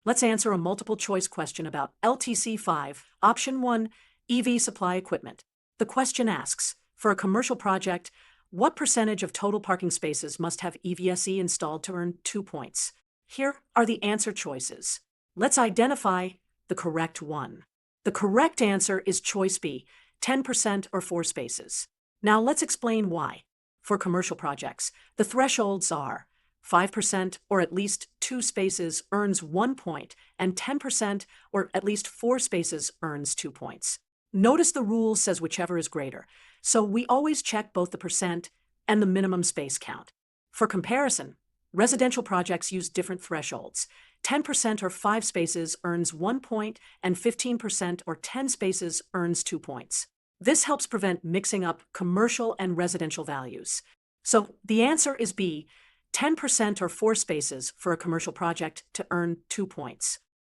Let's answer a multiple choice question about LTC 5. Option 1, EV supply equipment. The question asks, for a commercial project, what percentage of total parking spaces must have EVSE installed to earn 2 points? Here are the answer choices. Let's identify the correct one. The correct answer is choice B, 10% or 4 spaces. Now let's explain why. For commercial projects, the thresholds are 5% or at least 2 spaces earns 1 point, and 10% or at least 4 spaces earns 2 points. Notice the rule says whichever is greater, so we always check both the percent and the minimum space count. For comparison, residential projects use different thresholds. 10% or 5 spaces earns 1 point, and 15% or 10 spaces earns 2 points. This helps prevent mixing up commercial and residential values. So the answer is B, 10% or 4 spaces for a commercial project to earn 2 points.